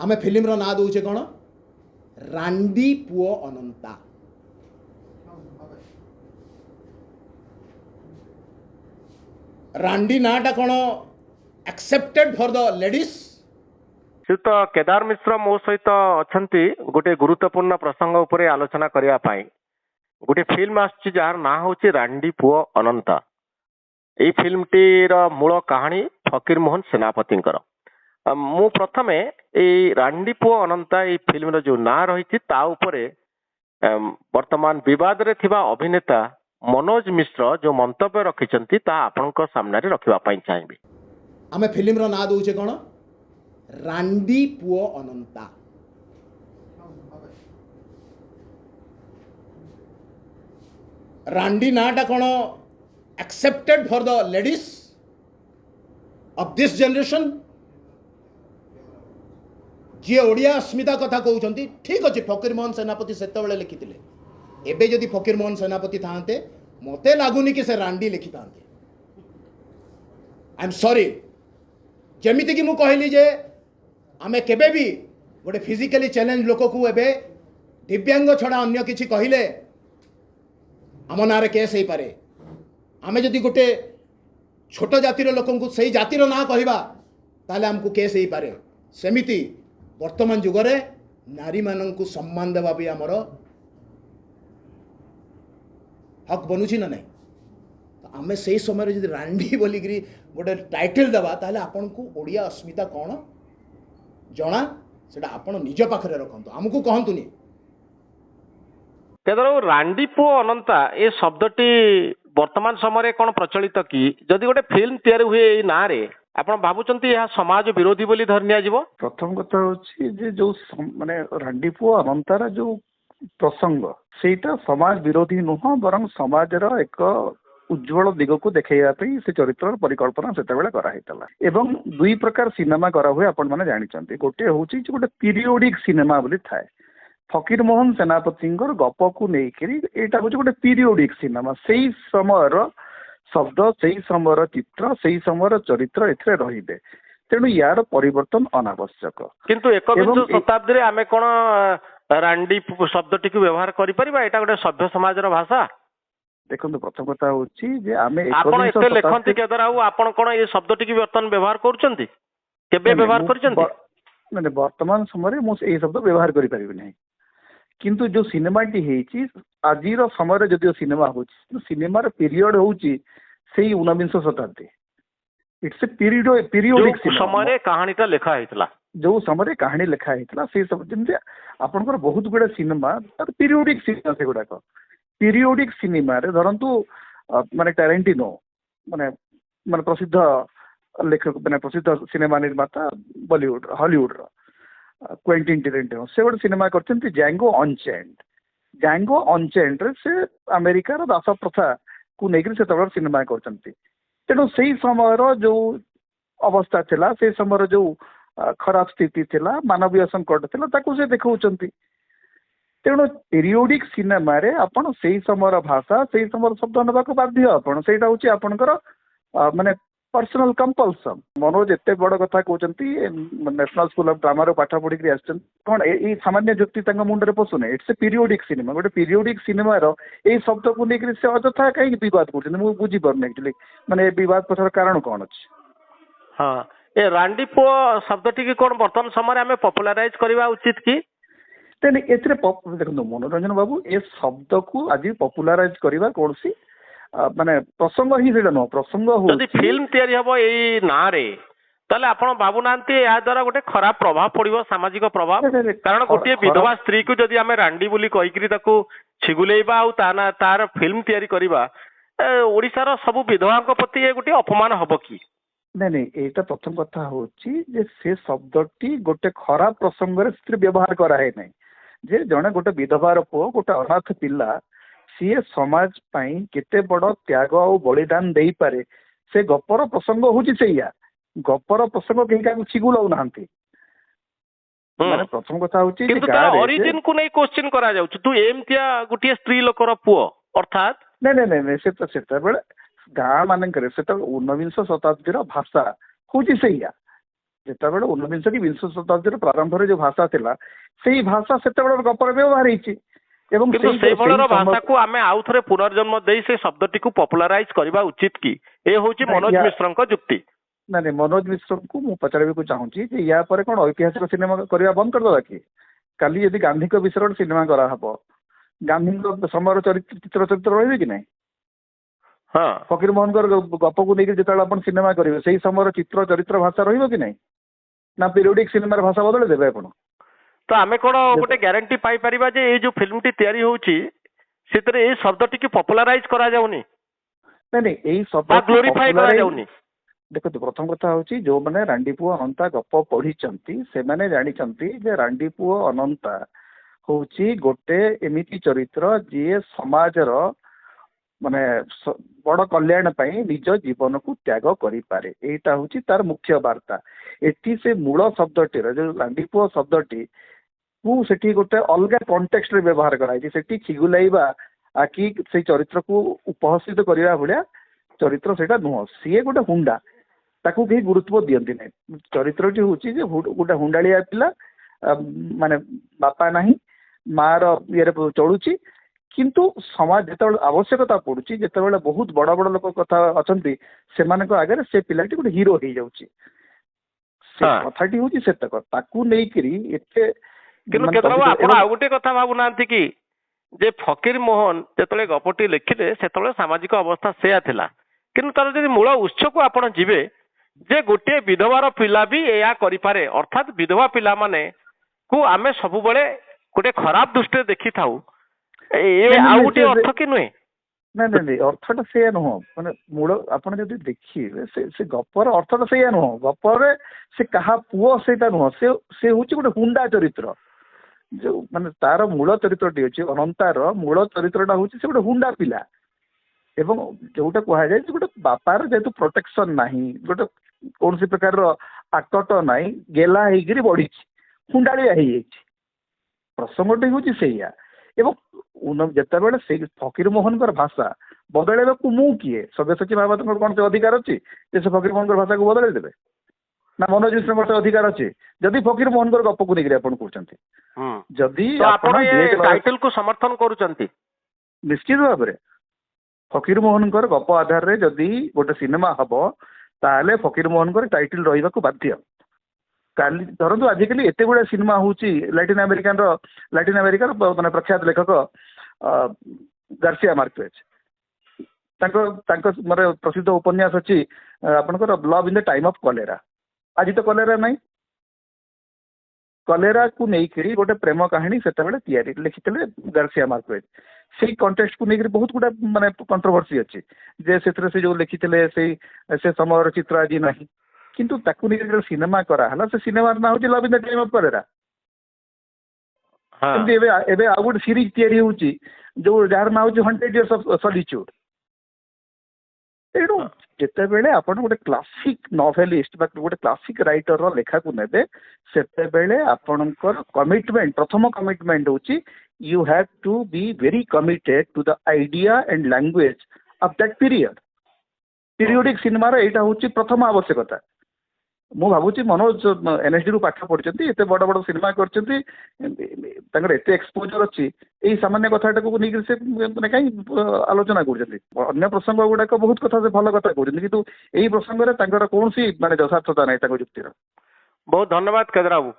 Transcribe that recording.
आमे फिल्म रो ना दउचे कोन रांडी पुओ अनंता। रांडी नाटा कोन accepted for the ladies. Shriyut Kedar Mishra मो सहित अछंती गोटे गुरुत्वपूर्ण प्रसंग उपरे आलोचना करिया पाई। गोटे फिल्म आछि जार ना होछि रांडी पुओ अनंता। एई फिल्म टीर मूल कहानी फकीर मोहन सेनापतिंकर। मु प्रथमे एई रांडी पुओ अनंता एई फिल्म रो जो ना रहिछि ता उपरे वर्तमान विवाद रे थिबा अभिनेता मनोज मिश्र जो मंतव्य रखिछंती ता आपनक सामने रे रखिबा पाई चाहिबी। आमे फिल्म रो ना दउचे कोन रांडी पुओ अनंता। रांडी नाटा कोन accepted for the ladies of this generation. जी ओडिया अस्मिता कथा कहउछंती ठीक अछि। फकीर मोहन सेनापति सेते बेले लिखितिले। एबे जदि फकीर मोहन सेनापति थांते मते लागुनी कि से रांडी लिखि थांते। I am sorry. जेमिति कि मु कहली जे आमे केबे भी गोटे फिजिकली चैलेंज लोक को एबे दिव्यांग छड़ा अन्य किछि कहिले आम नारे केस हो पारे। आमे जदि गोटे छोट जातिर लोक को सही जातिर ना कहवा ताले हमको केस हो पारे। सेमिति वर्तमान जुगरे नारी माननकु सम्मान देवा भी आमर हक बनूची ना नहीं। तो आमे सही समय जदि रांडी बोलिकी गोटे टाइटल देवा ताले आपन को ओडिया अस्मिता कौन जना सेटा आपण निज पाखरे रखंतु हमकु कहंतुनी। केदार रांडी पुओ अनंता ए शब्दटी वर्तमान समय कौन प्रचलित कि जदि गोटे फिल्म तैयारी हुए एई ना रे आपण भाबुचंती यह समाज विरोधी बोली धरनिया जीवो। प्रथम कथा होछि जे जो माने रांडी पुओ अनंतार जो प्रसंग सेटा समाज विरोधी नुह बरं समाजर एक उज्जवल दिग को देखैया पे से चरित्र परिकल्पना सेते बेले करा हेतला। एवं दुई प्रकार सिनेमा करा हुए आपण माने जानिचंती। गोटे होछि जे गोटे पीरियोडिक सिनेमा बोली थाए। फकीर मोहन सेनापतिंकर गप को नेकरी एटा होछि गोटे पीरियोडिक सिनेमा। सेही समयर शब्द सेही समयर चित्र सेही समयर चरित्र एथरे रहिबे। तेणु यार परिवर्तन अनावश्यक। किंतु एकविंश शताब्दी रे आमे कोन रांडी शब्दटी को व्यवहार करि परिबा। एटा गोटे सभ्य समाजर भाषा। देखो प्रथम कथा होछि जे आमे आपण एते लेखंती केदार आउ आपण कोन ए शब्दटी की वर्तमान व्यवहार करूचंती केबे व्यवहार करिसंती माने वर्तमान समय मु ए शब्द व्यवहार करि परिबे नै। किंतु जो सिनेमाटी हेछि आजिर समय जदियो सिनेमा होछि सिनेमार पीरियड होछि सेही 19 शताब्दी। इट्स ए पीरियोडिक समय कहानीटा लेखा हेतला जो समय कहानी लेखा हेतला से सब जेमते आपनकर बहुत गुडा सिनेमा पीरियोडिक सिनेमा से गुडा पीरियोडिक सिनेमा रे धरंतु माने टैरेंटिनो माने माने प्रसिद्ध लेखक माने प्रसिद्ध सिनेमा निर्माता बॉलीवुड हॉलीवुड क्वेंटिन टेरेंटिनो से गोटे सिनेमा करछन्ती जैंगो अनचेन्ड। जैंगो अनचेन्ड रे से अमेरिका रो दास प्रथा को नेग्री से तबर सिनेमा करछन्ती। तेणु सेही समयर जो अवस्था थिला से समयर जो खराब स्थिति थिला मानवीय संकट थिला ताकू से देखौचन्ती। तेणु पीरियोडिक सिनेमा रे आपण सेही समयर भाषा सेही समयर शब्द नबा को बाध्य। आपण सेटा होची आपनकर माने पर्सनल कंपल्सन। मनोज एते बड़ कथा कहउचंती नेशनल स्कूल ऑफ ड्रामा रो पाठ पढी के आछन कोन ए सामान्य जुक्ति तंग मुंड रे पसुने। It's a periodic cinema. गोटे पीरियोडिक सिनेमा रो ए शब्द को लेकर से अजथा कहीं विवाद करछन मु बुझी परने एक्चुअली माने विवाद पछर कारण कोन अछि। हां ए रांडी पुओ शब्दटी की कोन वर्तमान समय हमें पॉपुलराइज करबा उचित की तेने एथरे देखो मनोरंजन बाबू ए शब्द को आज पॉपुलराइज करबा कोनसी माने प्रसंग ही सेटा न प्रसंग हो जदि फिल्म तैयारी हबो एई ना रे ताले आपण बाबू नांती या द्वारा गोटे खराब प्रभाव पड़िबो सामाजिक प्रभाव। कारण गोटे विधवा स्त्री को जदि हमें रांडी बोली कहिकरी ताको छिगुलेबा आ ताना तार फिल्म तैयारी करबा ओडिसा रो सब विधवाक प्रति ए गोटे अपमान हबो की नहीं नहीं एटा प्रथम कथा होची जे से शब्दटी गोटे खराब प्रसंग रे स्त्री व्यवहार करा है नहीं। जे जणे गोटे विधवार पो गोटे अनाथ पिला सी समाज पाई केते बड़ त्याग और बलिदान देई पारे से गपर प्रसंग होची सेया। गपर प्रसंग केही का छिगुलाउ नाहंती। माने प्रथम कथा होची किंतु तार ओरिजिन को नै क्वेश्चन करा जाउछ तू एमतिया गुटिया स्त्री लोकर पुओ अर्थात नहीं नहीं नहीं सेता बेले गाँ मानक से 19 शताब्दी भाषा हूँ से ଯେତେବେଳେ ଊନବିଂଶ କି ବିଂଶ ଶତାବ୍ଦୀର ପ୍ରାରମ୍ଭରେ ଯୋଉ ଭାଷା ଥିଲା ସେଇ ଭାଷା ସେତେବେଳେ ଗପରେ ବ୍ୟବହାର ହେଇଛି ଏବଂ କିନ୍ତୁ ସେଇଭଳିର ଭାଷାକୁ ଆମେ ଆଉ ଥରେ ପୁନର୍ଜନ୍ମ ଦେଇ ସେ ଶବ୍ଦଟିକୁ ପପୁଲାରାଇଜ କରିବା ଉଚିତ କି? ଏ ହଉଛି ମନୋଜ ମିଶ୍ରଙ୍କ ଯୁକ୍ତି। ନାଇଁ ମନୋଜ ମିଶ୍ରଙ୍କୁ ମୁଁ ପଚାରିବାକୁ ଚାହୁଁଛି ଯେ ୟା ପରେ କଣ ଐତିହାସିକ ସିନେମା କରିବା ବନ୍ଦ କରିଦବା କି? କାଲି ଯଦି ଗାନ୍ଧୀଙ୍କ ବିଷୟରେ ଗୋଟେ ସିନେମା କରାହବ ଗାନ୍ଧୀଙ୍କ ସମୟର ଚିତ୍ର ରହିବେ କି ନାହିଁ? ହଁ, ଫକୀର ମୋହନଙ୍କର ଗପକୁ ନେଇକି ଯେତେବେଳେ ଆପଣ ସିନେମା କରିବେ ସେଇ ସମୟର ଚିତ୍ର ଚରିତ୍ର ଭାଷା ରହିବ କି ନାହିଁ? ନା ପିରିୟଡିକ ସିନେମାର ଭାଷା ବଦଳେଇ ଦେବେ ଆପଣ? ତ ଆମେ କଣ ଗୋଟେ ଗ୍ୟାରେଣ୍ଟି ପାଇପାରିବା ଯେ ଏଇ ଯୋଉ ଫିଲ୍ମଟି ତିଆରି ହଉଛି ସେଥିରେ ଏଇ ଶବ୍ଦଟିକୁ ପପୁଲାରାଇଜ କରାଯାଉନି, ନାଇଁ ଏଇ ବା ଗ୍ଲୋରିଫାଇ କରାଯାଉନି? ଦେଖନ୍ତୁ ପ୍ରଥମ କଥା ହଉଛି ଯୋଉମାନେ ରାଣ୍ଡି ପୁଅ ଅନନ୍ତା ଗପ ପଢିଛନ୍ତି ସେମାନେ ଜାଣିଛନ୍ତି ଯେ ରାଣ୍ଡି ପୁଅ ଅନନ୍ତା ହଉଛି ଗୋଟେ ଏମିତି ଚରିତ୍ର ଯିଏ ସମାଜର ମାନେ ବଡ କଲ୍ୟାଣ ପାଇଁ ନିଜ ଜୀବନକୁ ତ୍ୟାଗ କରିପାରେ। ଏଇଟା ହଉଛି ତାର ମୁଖ୍ୟ ବାର୍ତ୍ତା। ଏଠି ସେ ମୂଳ ଶବ୍ଦଟିର ଯୋଉ ରାଣ୍ଡି ପୁଅ ଶବ୍ଦଟି କୁ ସେଠି ଗୋଟେ ଅଲଗା କଣ୍ଟେକ୍ସଟରେ ବ୍ୟବହାର କରାଯାଇଛି। ସେଠି ଖିଗୁଲାଇବା କି ସେଇ ଚରିତ୍ରକୁ ଉପହସିତ କରିବା ଭଳିଆ ଚରିତ୍ର ସେଇଟା ନୁହଁ। ସିଏ ଗୋଟେ ହୁଣ୍ଡା, ତାକୁ କେହି ଗୁରୁତ୍ୱ ଦିଅନ୍ତି ନାହିଁ। ଚରିତ୍ରଟି ହଉଛି ଯେ ଗୋଟେ ହୁଣ୍ଡାଳିଆ ପିଲା, ମାନେ ବାପା ନାହିଁ, ମାର ଇଏରେ ଚଳୁଛି, କିନ୍ତୁ ସମାଜ ଯେତେବେଳେ ଆବଶ୍ୟକତା ପଡୁଛି, ଯେତେବେଳେ ବହୁତ ବଡ ବଡ ଲୋକ କଥା ଅଛନ୍ତି ସେମାନଙ୍କ ଆଗରେ ସେ ପିଲାଟି ଗୋଟେ ହିରୋ ହେଇଯାଉଛି। ସେ କଥାଟି ହଉଛି ସେତକ, ତାକୁ ନେଇକିରି ଏତେ। କିନ୍ତୁ କେତେବେଳେ ଆପଣ ଆଉ ଗୋଟେ କଥା ଭାବୁନାହାନ୍ତି କି ଯେ ଫକୀର ମୋହନ ଯେତେବେଳେ ଗପଟି ଲେଖିଲେ ସେତେବେଳେ ସାମାଜିକ ଅବସ୍ଥା ସେୟା ଥିଲା, କିନ୍ତୁ ତାର ଯଦି ମୂଳ ଉତ୍ସକୁ ଆପଣ ଯିବେ ଯେ ଗୋଟିଏ ବିଧବାର ପିଲା ବି ଏହା କରିପାରେ, ଅର୍ଥାତ୍ ବିଧବା ପିଲାମାନେ କୁ ଆମେ ସବୁବେଳେ ଗୋଟେ ଖରାପ ଦୃଷ୍ଟିରେ ଦେଖିଥାଉ, ଆଉ ଗୋଟେ ଅର୍ଥ କି ନୁହେଁ? ନାଇଁ ଅର୍ଥଟା ସେଇଆ ନୁହଁ। ମାନେ ମୂଳ ଆପଣ ଯଦି ଦେଖିବେ ସେ ଗପର ଅର୍ଥଟା ସେଇଆ ନୁହଁ। ଗପରେ ସେ କାହା ପୁଅ ସେଇଟା ନୁହଁ, ସେ ହଉଛି ଗୋଟେ ହୁଣ୍ଡା ଚରିତ୍ର। ଯୋଉ ମାନେ ତାର ମୂଳ ଚରିତ୍ରଟି ଅଛି ଅନନ୍ତାର ମୂଳ ଚରିତ୍ରଟା ହଉଛି ସେ ଗୋଟେ ହୁଣ୍ଡା ପିଲା, ଏବଂ ଯୋଉଟା କୁହାଯାଏ ଯେ ଗୋଟେ ବାପାର ଯେହେତୁ ପ୍ରୋଟେକ୍ସନ ନାହିଁ, ଗୋଟେ କୌଣସି ପ୍ରକାରର ଆକଟ ନାହିଁ, ଗେଲା ହେଇକିରି ବଢିଛି, ହୁଣ୍ଡାଳିଆ ହେଇଯାଇଛି। ପ୍ରସଙ୍ଗଟି ହଉଛି ସେଇଆ। ଏବଂ ଯେତେବେଳେ ସେଇ ଫକୀର ମୋହନଙ୍କର ଭାଷା ବଦଳେଇବାକୁ ମୁଁ କିଏ? ସବ୍ୟସାଚୀ ମହାପାତ୍ରଙ୍କର କଣ ସେ ଅଧିକାର ଅଛି ଯେ ସେ ଫକୀର ମୋହନଙ୍କର ଭାଷାକୁ ବଦଳେଇ ଦେବେ? ନା ମନୋଜ ମିଶ୍ରଙ୍କର ସେ ଅଧିକାର ଅଛି? ଯଦି ଫକୀର ମୋହନଙ୍କର ଗପକୁ ନେଇକି ଆପଣ କହୁଛନ୍ତି, ଯଦି ଆପଣ ଟାଇଟଲକୁ ସମର୍ଥନ କରୁଛନ୍ତି, ନିଶ୍ଚିତ ଭାବରେ ଫକୀର ମୋହନଙ୍କର ଗପ ଆଧାରରେ ଯଦି ଗୋଟେ ସିନେମା ହବ ତାହେଲେ ଫକୀର ମୋହନଙ୍କର ଟାଇଟଲ ରହିବାକୁ ବାଧ୍ୟ। କାଲି ଧରନ୍ତୁ ଆଜିକାଲି ଏତେ ଗୁଡା ସିନେମା ହଉଛି ଲାଟିନ ଆମେରିକାର ମାନେ ପ୍ରଖ୍ୟାତ ଲେଖକ ଗାର୍ସିଆ ମାର୍କେଜ, ତାଙ୍କ ମାନେ ପ୍ରସିଦ୍ଧ ଉପନ୍ୟାସ ଅଛି ଆପଣଙ୍କର love in the time of cholera. ଆଜି ତ କଲେରା ନାହିଁ, କଲେରାକୁ ନେଇକିରି ଗୋଟେ ପ୍ରେମ କାହାଣୀ ସେତେବେଳେ ଲେଖିଥିଲେ ଗାର୍ସିଆ ମାର୍କେଜ। ସେଇ କଣ୍ଟେକ୍ସଟକୁ ନେଇକିରି ବହୁତ ଗୁଡା ମାନେ କଣ୍ଟ୍ରୋଭର୍ସି ଅଛି ଯେ ସେଥିରେ ସେ ଯୋଉ ଲେଖିଥିଲେ ସେ ସମୟର ଚିତ୍ର ଆଜି ନାହିଁ, କିନ୍ତୁ ତାକୁ ନେଇକି ସିନେମା କରାହେଲା, ସେ ସିନେମାର ନାଁ ହଉଛି love in the time of cholera. କିନ୍ତୁ ଏବେ ଆଉ ଗୋଟେ ସିରିଜ ତିଆରି ହଉଛି ଯୋଉ ଯାହାର ନାଁ ହଉଛି 100 Years of Solitude। ତେଣୁ ଯେତେବେଳେ ଆପଣ ଗୋଟେ କ୍ଲାସିକ ନଭେଲିଷ୍ଟ ବା ଗୋଟେ କ୍ଲାସିକ ରାଇଟରର ଲେଖାକୁ ନେବେ ସେତେବେଳେ ଆପଣଙ୍କର କମିଟମେଣ୍ଟ, ପ୍ରଥମ କମିଟମେଣ୍ଟ ହଉଛି you have to be very committed to the idea and language of that period. Periodic ସିନେମାର ଏଇଟା ହଉଛି ପ୍ରଥମ ଆବଶ୍ୟକତା। ମୁଁ ଭାବୁଛି ମନୋଜ NSD ରୁ ପାଠ ପଢିଛନ୍ତି, ଏତେ ବଡ ବଡ ସିନେମା କରିଛନ୍ତି, ତାଙ୍କର ଏତେ ଏକ୍ସପୋଜର ଅଛି, ଏଇ ସାମାନ୍ୟ କଥାଟାକୁ ନେଇକି ସେ ମାନେ କାହିଁ ଆଲୋଚନା କରୁଛନ୍ତି? ଅନ୍ୟ ପ୍ରସଙ୍ଗ ଗୁଡାକ ବହୁତ କଥା ସେ ଭଲ କଥା କହୁଛନ୍ତି, କିନ୍ତୁ ଏଇ ପ୍ରସଙ୍ଗରେ ତାଙ୍କର କୌଣସି ମାନେ ଯଥାର୍ଥତା ନାହିଁ ତାଙ୍କ ଯୁକ୍ତିର। ବହୁତ ଧନ୍ୟବାଦ କେଦାର ବାବୁ।